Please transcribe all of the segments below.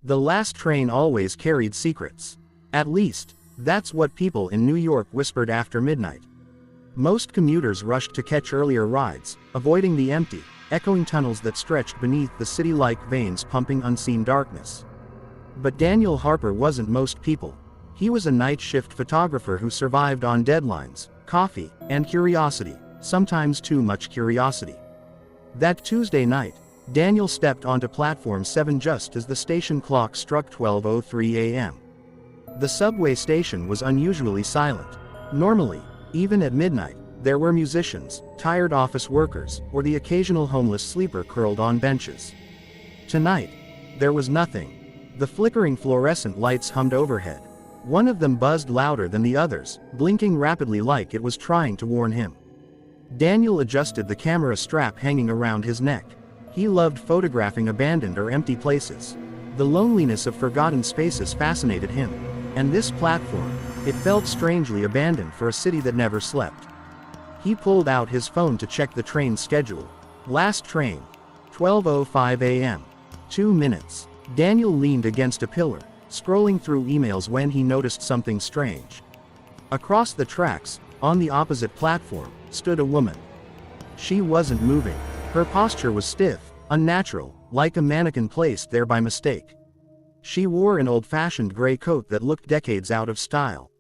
The last train always carried secrets. At least, that's what people in New York whispered after midnight. Most commuters rushed to catch earlier rides, avoiding the empty, echoing tunnels that stretched beneath the city-like veins pumping unseen darkness. But Daniel Harper wasn't most people. He was a night shift photographer who survived on deadlines, coffee, and curiosity, sometimes too much curiosity. That Tuesday night, Daniel stepped onto Platform 7 just as the station clock struck 12:03 a.m. The subway station was unusually silent. Normally, even at midnight, there were musicians, tired office workers, or the occasional homeless sleeper curled on benches. Tonight, there was nothing. The flickering fluorescent lights hummed overhead. One of them buzzed louder than the others, blinking rapidly like it was trying to warn him. Daniel adjusted the camera strap hanging around his neck. He loved photographing abandoned or empty places. The loneliness of forgotten spaces fascinated him. And this platform, it felt strangely abandoned for a city that never slept. He pulled out his phone to check the train schedule. Last train, 12:05 a.m. 2 minutes. Daniel leaned against a pillar, scrolling through emails when he noticed something strange. Across the tracks, on the opposite platform, stood a woman. She wasn't moving. Her posture was stiff, unnatural, like a mannequin placed there by mistake. She wore an old-fashioned gray coat that looked decades out of style.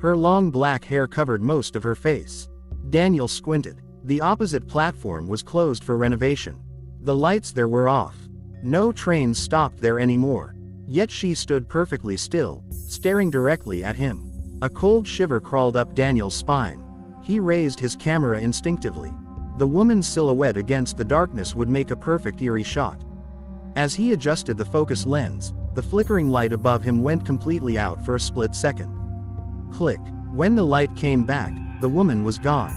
Her long black hair covered most of her face. Daniel squinted. The opposite platform was closed for renovation. The lights there were off. No trains stopped there anymore. Yet she stood perfectly still, staring directly at him. A cold shiver crawled up Daniel's spine. He raised his camera instinctively. The woman's silhouette against the darkness would make a perfect eerie shot. As he adjusted the focus lens, the flickering light above him went completely out for a split second. Click. When the light came back, the woman was gone.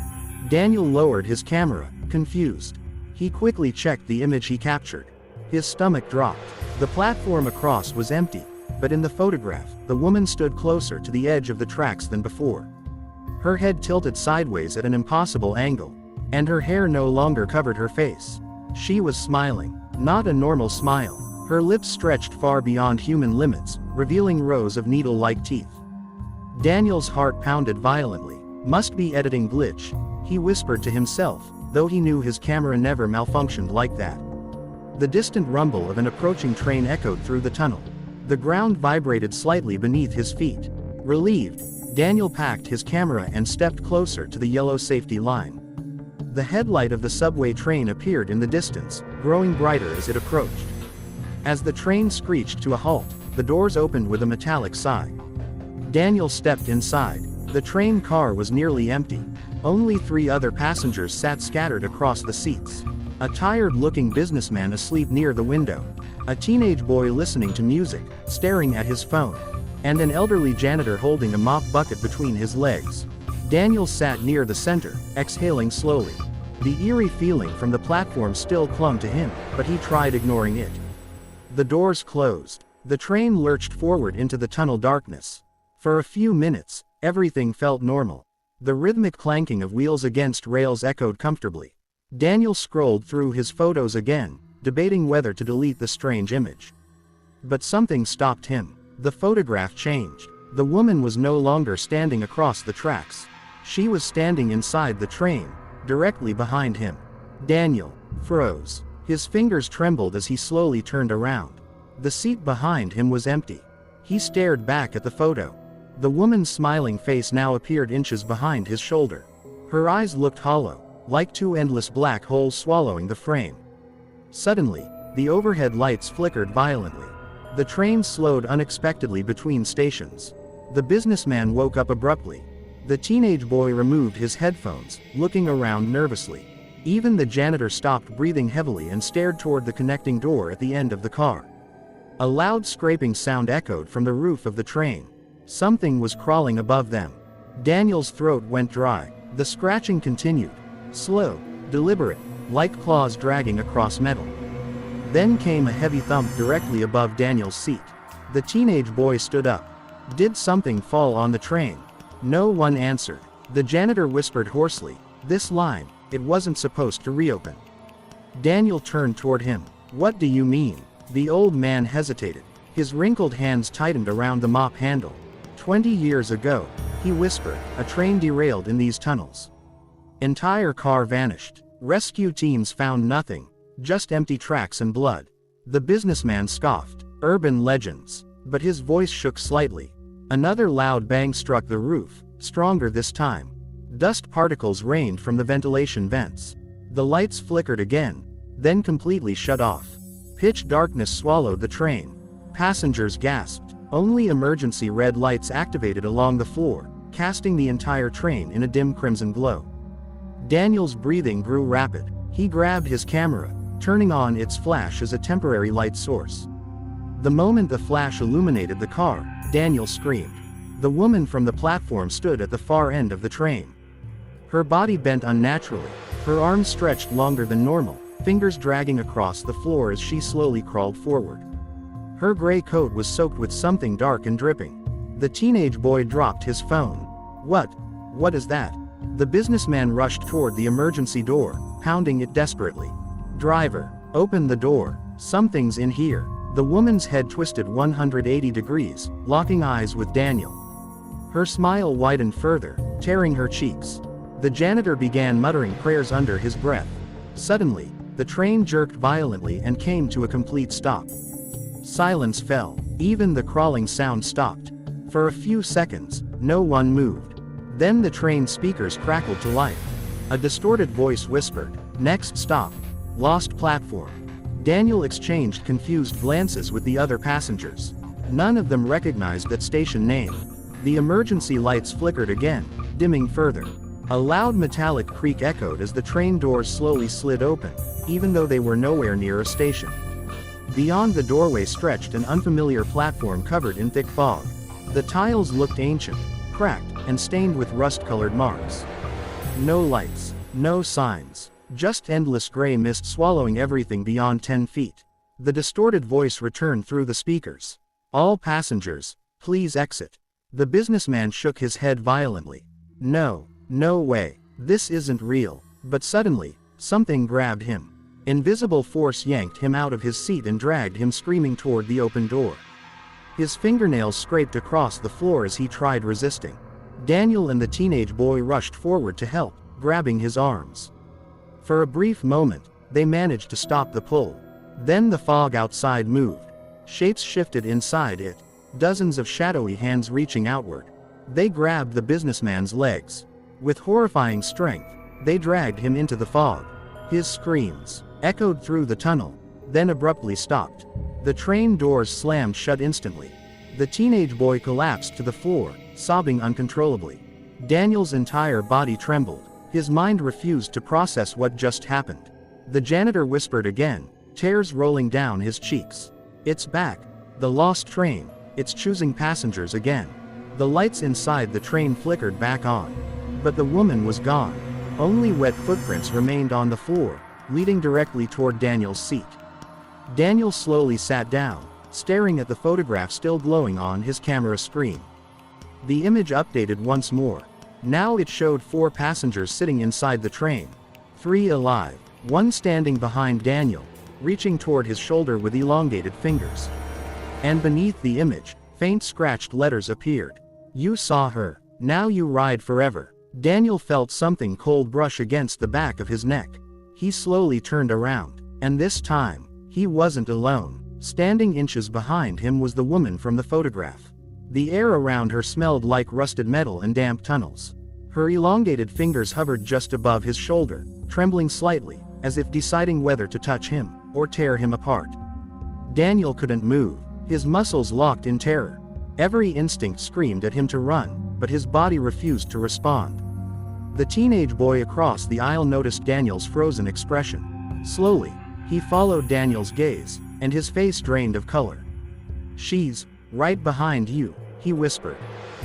Daniel lowered his camera, confused. He quickly checked the image he captured. His stomach dropped. The platform across was empty, but in the photograph, the woman stood closer to the edge of the tracks than before. Her head tilted sideways at an impossible angle, and her hair no longer covered her face. She was smiling, not a normal smile. Her lips stretched far beyond human limits, revealing rows of needle-like teeth. Daniel's heart pounded violently. Must be editing glitch, he whispered to himself, though he knew his camera never malfunctioned like that. The distant rumble of an approaching train echoed through the tunnel. The ground vibrated slightly beneath his feet. Relieved, Daniel packed his camera and stepped closer to the yellow safety line. The headlight of the subway train appeared in the distance, growing brighter as it approached. As the train screeched to a halt, the doors opened with a metallic sigh. Daniel stepped inside. The train car was nearly empty. Only 3 other passengers sat scattered across the seats. A tired-looking businessman asleep near the window. A teenage boy listening to music, staring at his phone. And an elderly janitor holding a mop bucket between his legs. Daniel sat near the center, exhaling slowly. The eerie feeling from the platform still clung to him, but he tried ignoring it. The doors closed. The train lurched forward into the tunnel darkness. For a few minutes, everything felt normal. The rhythmic clanking of wheels against rails echoed comfortably. Daniel scrolled through his photos again, debating whether to delete the strange image. But something stopped him. The photograph changed. The woman was no longer standing across the tracks. She was standing inside the train, directly behind him. Daniel froze. His fingers trembled as he slowly turned around. The seat behind him was empty. He stared back at the photo. The woman's smiling face now appeared inches behind his shoulder. Her eyes looked hollow, like 2 endless black holes swallowing the frame. Suddenly, the overhead lights flickered violently. The train slowed unexpectedly between stations. The businessman woke up abruptly. The teenage boy removed his headphones, looking around nervously. Even the janitor stopped breathing heavily and stared toward the connecting door at the end of the car. A loud scraping sound echoed from the roof of the train. Something was crawling above them. Daniel's throat went dry. The scratching continued. Slow, deliberate, like claws dragging across metal. Then came a heavy thump directly above Daniel's seat. The teenage boy stood up. Did something fall on the train? No one answered. The janitor whispered hoarsely, "This line, it wasn't supposed to reopen." Daniel turned toward him. "What do you mean?" The old man hesitated. His wrinkled hands tightened around the mop handle. 20 years ago, he whispered, a train derailed in these tunnels. Entire car vanished. Rescue teams found nothing, just empty tracks and blood. The businessman scoffed, urban legends, but his voice shook slightly. Another loud bang struck the roof, stronger this time. Dust particles rained from the ventilation vents. The lights flickered again, then completely shut off. Pitch darkness swallowed the train. Passengers gasped. Only emergency red lights activated along the floor, casting the entire train in a dim crimson glow. Daniel's breathing grew rapid. He grabbed his camera, turning on its flash as a temporary light source. The moment the flash illuminated the car, Daniel screamed. The woman from the platform stood at the far end of the train. Her body bent unnaturally, her arms stretched longer than normal, fingers dragging across the floor as she slowly crawled forward. Her gray coat was soaked with something dark and dripping. The teenage boy dropped his phone. What is that? The businessman rushed toward the emergency door, pounding it desperately. Driver, open the door, something's in here. The woman's head twisted 180 degrees, locking eyes with Daniel. Her smile widened further, tearing her cheeks. The janitor began muttering prayers under his breath. Suddenly, the train jerked violently and came to a complete stop. Silence fell. Even the crawling sound stopped. For a few seconds, no one moved. Then the train speakers crackled to life. A distorted voice whispered, "Next stop. Lost platform." Daniel exchanged confused glances with the other passengers. None of them recognized that station name. The emergency lights flickered again, dimming further. A loud metallic creak echoed as the train doors slowly slid open, even though they were nowhere near a station. Beyond the doorway stretched an unfamiliar platform covered in thick fog. The tiles looked ancient, cracked, and stained with rust-colored marks. No lights, no signs, just endless gray mist swallowing everything beyond 10 feet. The distorted voice returned through the speakers. "All passengers, please exit." The businessman shook his head violently. No way, this isn't real." But suddenly, something grabbed him. Invisible force yanked him out of his seat and dragged him screaming toward the open door. His fingernails scraped across the floor as he tried resisting. Daniel and the teenage boy rushed forward to help, grabbing his arms. For a brief moment, they managed to stop the pull. Then the fog outside moved. Shapes shifted inside it, dozens of shadowy hands reaching outward. They grabbed the businessman's legs. With horrifying strength, they dragged him into the fog. His screams echoed through the tunnel, then abruptly stopped. The train doors slammed shut instantly. The teenage boy collapsed to the floor, sobbing uncontrollably. Daniel's entire body trembled. His mind refused to process what just happened. The janitor whispered again, tears rolling down his cheeks. "It's back. The lost train. It's choosing passengers again." The lights inside the train flickered back on. But the woman was gone. Only wet footprints remained on the floor, leading directly toward Daniel's seat. Daniel slowly sat down, staring at the photograph still glowing on his camera screen. The image updated once more. Now it showed 4 passengers sitting inside the train. 3 alive, 1 standing behind Daniel, reaching toward his shoulder with elongated fingers. And beneath the image, faint scratched letters appeared. "You saw her. Now you ride forever." Daniel felt something cold brush against the back of his neck. He slowly turned around, and this time, he wasn't alone. Standing inches behind him was the woman from the photograph. The air around her smelled like rusted metal and damp tunnels. Her elongated fingers hovered just above his shoulder, trembling slightly, as if deciding whether to touch him, or tear him apart. Daniel couldn't move, his muscles locked in terror. Every instinct screamed at him to run, but his body refused to respond. The teenage boy across the aisle noticed Daniel's frozen expression. Slowly, he followed Daniel's gaze, and his face drained of color. "She's right behind you," he whispered.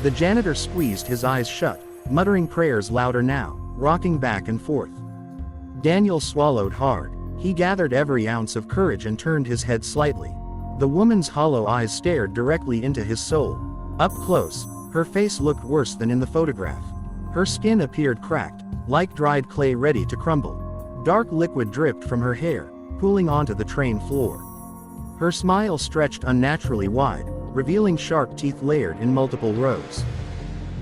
The janitor squeezed his eyes shut, muttering prayers louder now, rocking back and forth. Daniel swallowed hard. He gathered every ounce of courage and turned his head slightly. The woman's hollow eyes stared directly into his soul. Up close, her face looked worse than in the photograph. Her skin appeared cracked, like dried clay ready to crumble. Dark liquid dripped from her hair, pooling onto the train floor. Her smile stretched unnaturally wide, revealing sharp teeth layered in multiple rows.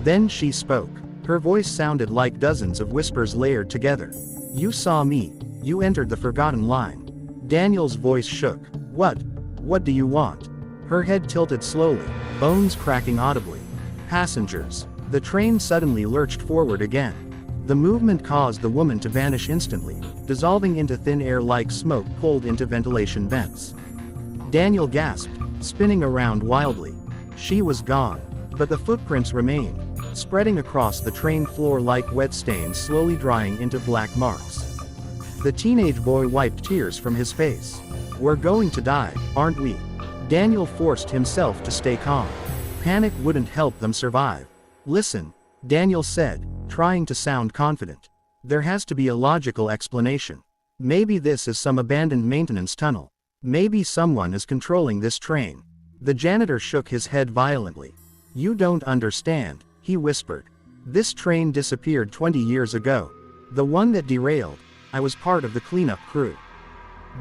Then she spoke. Her voice sounded like dozens of whispers layered together. "You saw me. You entered the forgotten line." Daniel's voice shook. What do you want?" Her head tilted slowly, bones cracking audibly. "Passengers." The train suddenly lurched forward again. The movement caused the woman to vanish instantly, dissolving into thin air like smoke pulled into ventilation vents. Daniel gasped, spinning around wildly. She was gone. But the footprints remained, spreading across the train floor like wet stains slowly drying into black marks. The teenage boy wiped tears from his face. "We're going to die, aren't we?" Daniel forced himself to stay calm. Panic wouldn't help them survive. "Listen," Daniel said, trying to sound confident. "There has to be a logical explanation. Maybe this is some abandoned maintenance tunnel. Maybe someone is controlling this train." The janitor shook his head violently. "You don't understand," he whispered. "This train disappeared 20 years ago. The one that derailed. I was part of the cleanup crew."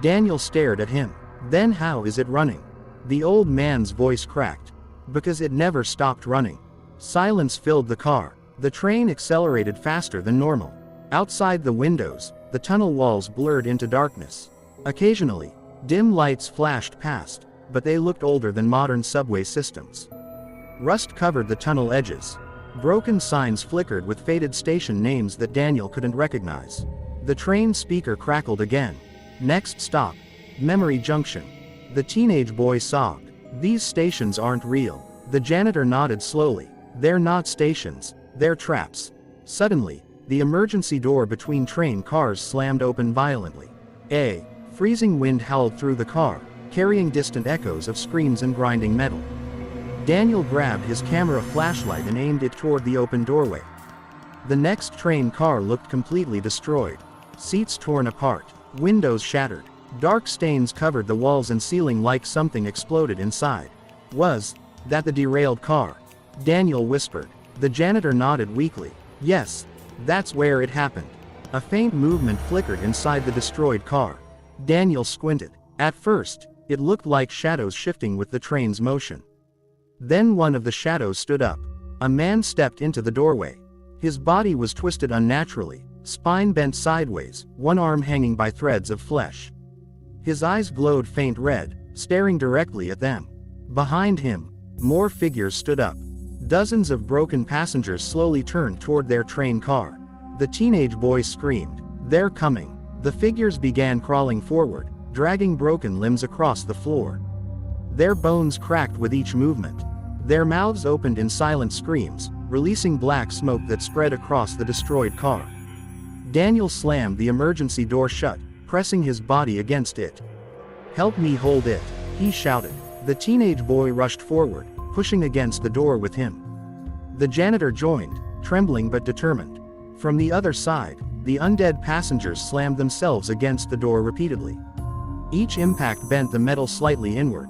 Daniel stared at him. "Then how is it running?" The old man's voice cracked. "Because it never stopped running." Silence filled the car. The train accelerated faster than normal. Outside the windows, the tunnel walls blurred into darkness. Occasionally, dim lights flashed past, but they looked older than modern subway systems. Rust covered the tunnel edges. Broken signs flickered with faded station names that Daniel couldn't recognize. The train speaker crackled again. "Next stop, Memory Junction." The teenage boy sobbed. "These stations aren't real." The janitor nodded slowly. "They're not stations, they're traps." Suddenly, the emergency door between train cars slammed open violently. A freezing wind howled through the car, carrying distant echoes of screams and grinding metal. Daniel grabbed his camera flashlight and aimed it toward the open doorway. The next train car looked completely destroyed. Seats torn apart, windows shattered. Dark stains covered the walls and ceiling like something exploded inside. "Was that the derailed car?" Daniel whispered. The janitor nodded weakly. "Yes, that's where it happened." A faint movement flickered inside the destroyed car. Daniel squinted. At first, it looked like shadows shifting with the train's motion. Then one of the shadows stood up. A man stepped into the doorway. His body was twisted unnaturally, spine bent sideways, one arm hanging by threads of flesh. His eyes glowed faint red, staring directly at them. Behind him, more figures stood up. Dozens of broken passengers slowly turned toward their train car. The teenage boy screamed, "They're coming!" The figures began crawling forward, dragging broken limbs across the floor. Their bones cracked with each movement. Their mouths opened in silent screams, releasing black smoke that spread across the destroyed car. Daniel slammed the emergency door shut, pressing his body against it. "Help me hold it," he shouted. The teenage boy rushed forward, pushing against the door with him. The janitor joined, trembling but determined. From the other side, the undead passengers slammed themselves against the door repeatedly. Each impact bent the metal slightly inward.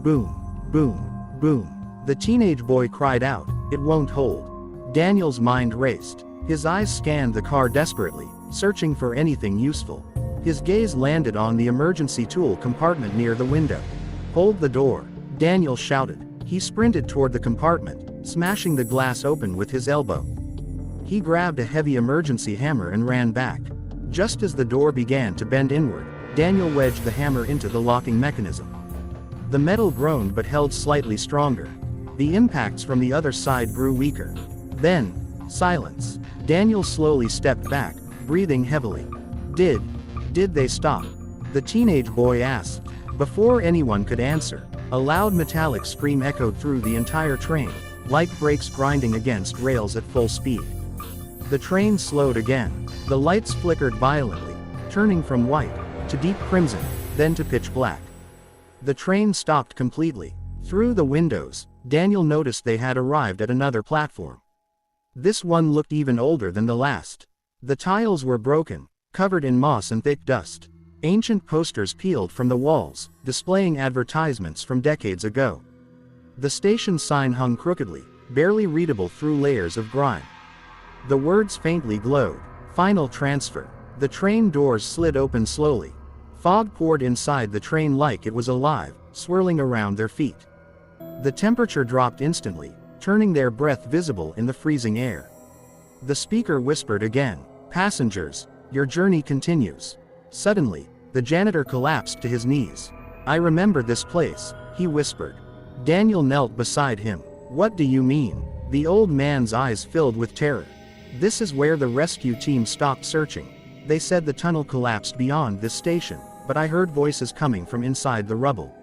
Boom, boom, boom. The teenage boy cried out, "It won't hold." Daniel's mind raced. His eyes scanned the car desperately, searching for anything useful. His gaze landed on the emergency tool compartment near the window. "Hold the door," Daniel shouted. He sprinted toward the compartment, smashing the glass open with his elbow. He grabbed a heavy emergency hammer and ran back. Just as the door began to bend inward, Daniel wedged the hammer into the locking mechanism. The metal groaned but held slightly stronger. The impacts from the other side grew weaker. Then, silence. Daniel slowly stepped back, breathing heavily. Did they stop?" the teenage boy asked. Before anyone could answer, a loud metallic scream echoed through the entire train, like brakes grinding against rails at full speed. The train slowed again. The lights flickered violently, turning from white to deep crimson, then to pitch black. The train stopped completely. Through the windows, Daniel noticed they had arrived at another platform. This one looked even older than the last. The tiles were broken, covered in moss and thick dust. Ancient posters peeled from the walls, displaying advertisements from decades ago. The station sign hung crookedly, barely readable through layers of grime. The words faintly glowed. "Final transfer." The train doors slid open slowly. Fog poured inside the train like it was alive, swirling around their feet. The temperature dropped instantly, turning their breath visible in the freezing air. The speaker whispered again, "Passengers, your journey continues." Suddenly, the janitor collapsed to his knees. "I remember this place," he whispered. Daniel knelt beside him. "What do you mean?" The old man's eyes filled with terror. "This is where the rescue team stopped searching. They said the tunnel collapsed beyond this station, but I heard voices coming from inside the rubble."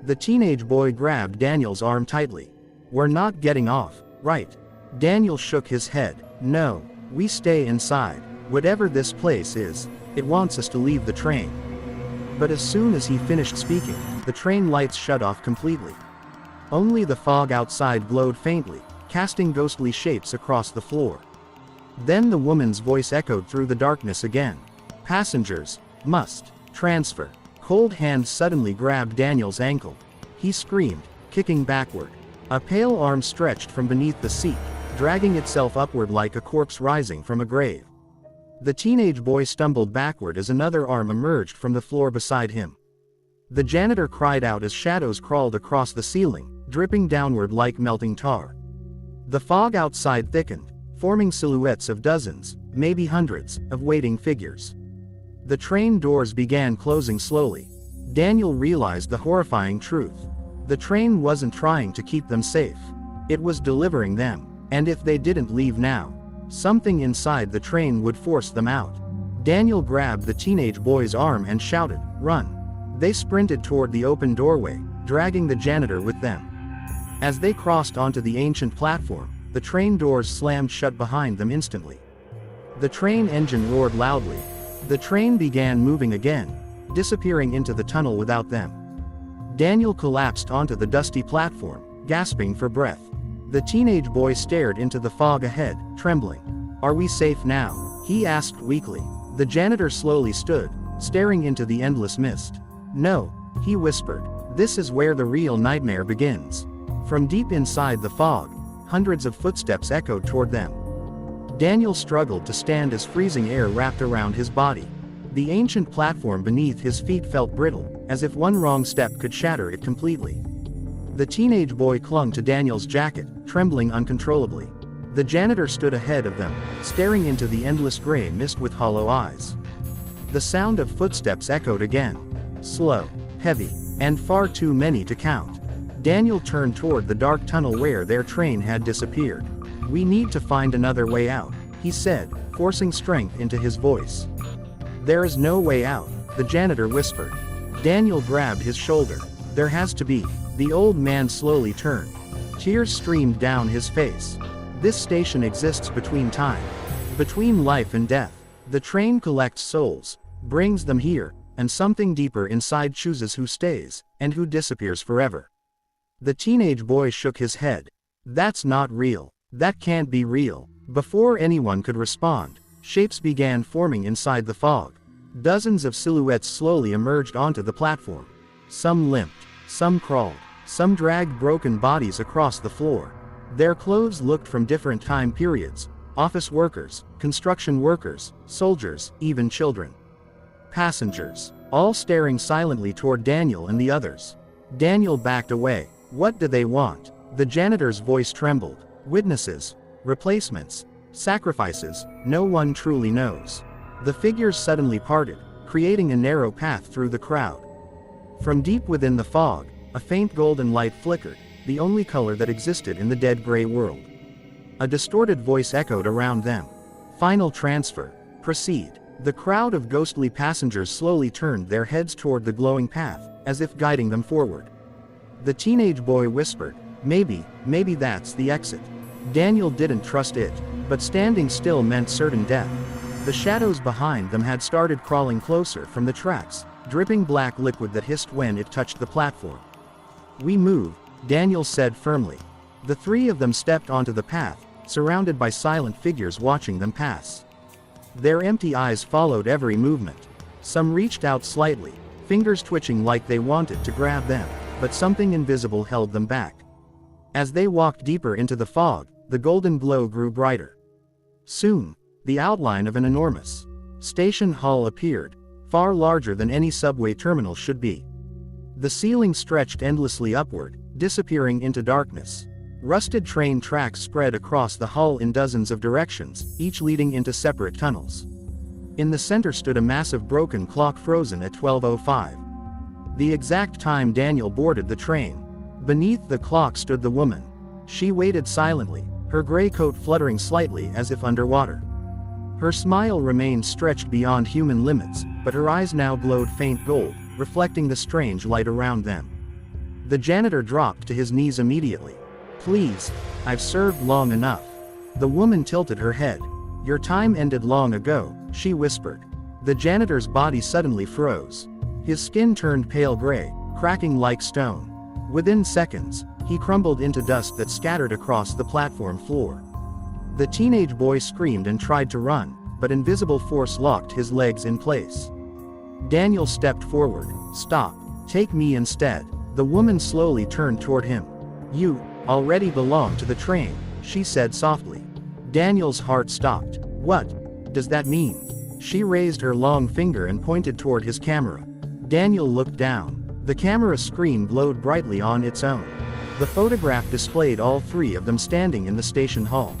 The teenage boy grabbed Daniel's arm tightly. "We're not getting off, right?" Daniel shook his head. "No, we stay inside. Whatever this place is, it wants us to leave the train." But as soon as he finished speaking, the train lights shut off completely. Only the fog outside glowed faintly, casting ghostly shapes across the floor. Then the woman's voice echoed through the darkness again. "Passengers must transfer." Cold hands suddenly grabbed Daniel's ankle. He screamed, kicking backward. A pale arm stretched from beneath the seat, dragging itself upward like a corpse rising from a grave. The teenage boy stumbled backward as another arm emerged from the floor beside him. The janitor cried out as shadows crawled across the ceiling, dripping downward like melting tar. The fog outside thickened, forming silhouettes of dozens, maybe hundreds, of waiting figures. The train doors began closing slowly. Daniel realized the horrifying truth. The train wasn't trying to keep them safe. It was delivering them, and if they didn't leave now, something inside the train would force them out. Daniel grabbed the teenage boy's arm and shouted, "Run!" They sprinted toward the open doorway, dragging the janitor with them. As they crossed onto the ancient platform, the train doors slammed shut behind them instantly. The train engine roared loudly. The train began moving again, disappearing into the tunnel without them. Daniel collapsed onto the dusty platform, gasping for breath. The teenage boy stared into the fog ahead, trembling. "Are we safe now?" he asked weakly. The janitor slowly stood, staring into the endless mist. "No," he whispered. "This is where the real nightmare begins." From deep inside the fog, hundreds of footsteps echoed toward them. Daniel struggled to stand as freezing air wrapped around his body. The ancient platform beneath his feet felt brittle, as if one wrong step could shatter it completely. The teenage boy clung to Daniel's jacket, trembling uncontrollably. The janitor stood ahead of them, staring into the endless gray mist with hollow eyes. The sound of footsteps echoed again. Slow, heavy, and far too many to count. Daniel turned toward the dark tunnel where their train had disappeared. "We need to find another way out," he said, forcing strength into his voice. "There is no way out," the janitor whispered. Daniel grabbed his shoulder. "There has to be." The old man slowly turned. Tears streamed down his face. "This station exists between time, between life and death. The train collects souls, brings them here, and something deeper inside chooses who stays, and who disappears forever." The teenage boy shook his head. "That's not real. That can't be real." Before anyone could respond, shapes began forming inside the fog. Dozens of silhouettes slowly emerged onto the platform. Some limped, some crawled, some dragged broken bodies across the floor. Their clothes looked from different time periods: office workers, construction workers, soldiers, even children. Passengers, all staring silently toward Daniel and the others. Daniel backed away. "What do they want?" The janitor's voice trembled. "Witnesses, replacements, sacrifices, no one truly knows." The figures suddenly parted, creating a narrow path through the crowd. From deep within the fog, a faint golden light flickered, the only color that existed in the dead gray world. A distorted voice echoed around them. "Final transfer. Proceed." The crowd of ghostly passengers slowly turned their heads toward the glowing path, as if guiding them forward. The teenage boy whispered, Maybe that's the exit." Daniel didn't trust it, but standing still meant certain death. The shadows behind them had started crawling closer from the tracks, dripping black liquid that hissed when it touched the platform. "We move," Daniel said firmly. The three of them stepped onto the path, surrounded by silent figures watching them pass. Their empty eyes followed every movement. Some reached out slightly, fingers twitching like they wanted to grab them, but something invisible held them back. As they walked deeper into the fog, the golden glow grew brighter. Soon, the outline of an enormous station hall appeared. far larger than any subway terminal should be. The ceiling stretched endlessly upward, disappearing into darkness. Rusted train tracks spread across the hull in dozens of directions, each leading into separate tunnels. In the center stood a massive broken clock frozen at 12:05. The exact time Daniel boarded the train. Beneath the clock stood the woman. She waited silently, her gray coat fluttering slightly as if underwater. Her smile remained stretched beyond human limits, but her eyes now glowed faint gold, reflecting the strange light around them. The janitor dropped to his knees immediately. "Please, I've served long enough." The woman tilted her head. "Your time ended long ago," she whispered. The janitor's body suddenly froze. His skin turned pale gray, cracking like stone. Within seconds, he crumbled into dust that scattered across the platform floor. The teenage boy screamed and tried to run, but invisible force locked his legs in place. Daniel stepped forward. "Stop. Take me instead." The woman slowly turned toward him. "You already belong to the train," she said softly. Daniel's heart stopped. "What does that mean?" She raised her long finger and pointed toward his camera. Daniel looked down. The camera screen glowed brightly on its own. The photograph displayed all three of them standing in the station hall.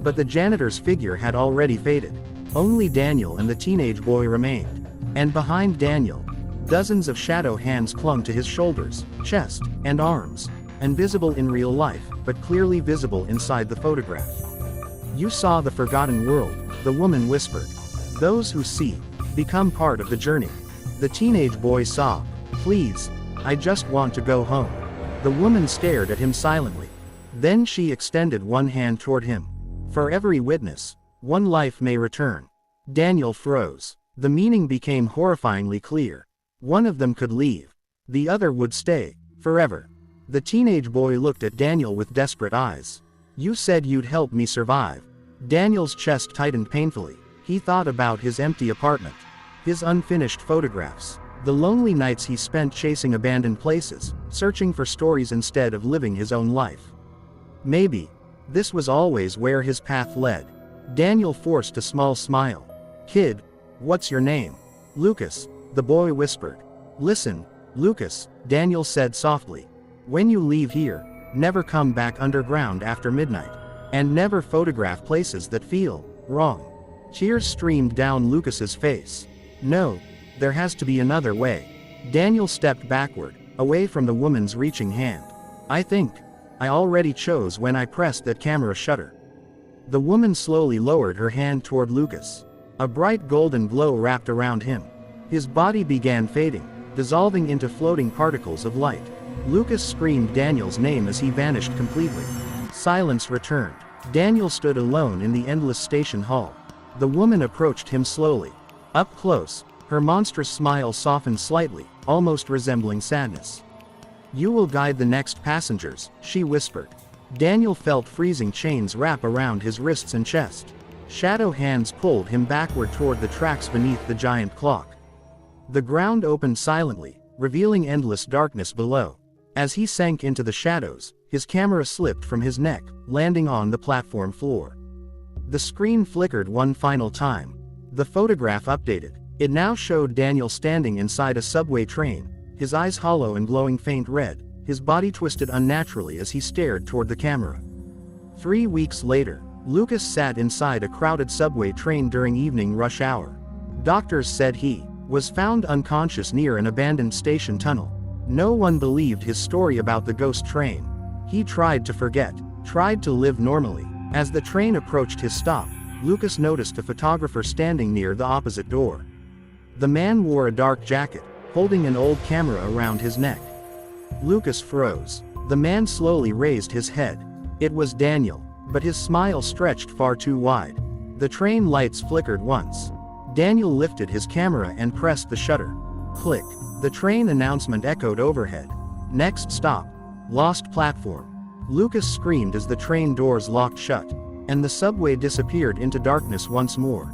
But the janitor's figure had already faded. Only Daniel and the teenage boy remained. And behind Daniel, dozens of shadow hands clung to his shoulders, chest, and arms, invisible in real life, but clearly visible inside the photograph. "You saw the forgotten world," the woman whispered. "Those who see become part of the journey." The teenage boy sobbed. "Please, I just want to go home." The woman stared at him silently. Then she extended one hand toward him. "For every witness, one life may return." Daniel froze. The meaning became horrifyingly clear. One of them could leave. The other would stay, forever. The teenage boy looked at Daniel with desperate eyes. "You said you'd help me survive." Daniel's chest tightened painfully. He thought about his empty apartment, his unfinished photographs, the lonely nights he spent chasing abandoned places, searching for stories instead of living his own life. Maybe this was always where his path led. Daniel forced a small smile. "Kid, what's your name?" "Lucas," the boy whispered. "Listen, Lucas," Daniel said softly. "When you leave here, never come back underground after midnight. And never photograph places that feel wrong." Tears streamed down Lucas's face. "No, there has to be another way." Daniel stepped backward, away from the woman's reaching hand. "I think I already chose when I pressed that camera shutter." The woman slowly lowered her hand toward Lucas. A bright golden glow wrapped around him. His body began fading, dissolving into floating particles of light. Lucas screamed Daniel's name as he vanished completely. Silence returned. Daniel stood alone in the endless station hall. The woman approached him slowly. Up close, her monstrous smile softened slightly, almost resembling sadness. "You will guide the next passengers," she whispered. Daniel felt freezing chains wrap around his wrists and chest. Shadow hands pulled him backward toward the tracks beneath the giant clock. The ground opened silently, revealing endless darkness below. As he sank into the shadows, his camera slipped from his neck, landing on the platform floor. The screen flickered one final time. The photograph updated. It now showed Daniel standing inside a subway train, his eyes hollow and glowing faint red, his body twisted unnaturally as he stared toward the camera. 3 weeks later, Lucas sat inside a crowded subway train during evening rush hour. Doctors said he was found unconscious near an abandoned station tunnel. No one believed his story about the ghost train. He tried to forget, tried to live normally. As the train approached his stop, Lucas noticed a photographer standing near the opposite door. The man wore a dark jacket, holding an old camera around his neck. Lucas froze. The man slowly raised his head. It was Daniel, but his smile stretched far too wide. The train lights flickered once. Daniel lifted his camera and pressed the shutter. Click. The train announcement echoed overhead. Next stop, lost platform. Lucas screamed as the train doors locked shut, and the subway disappeared into darkness once more.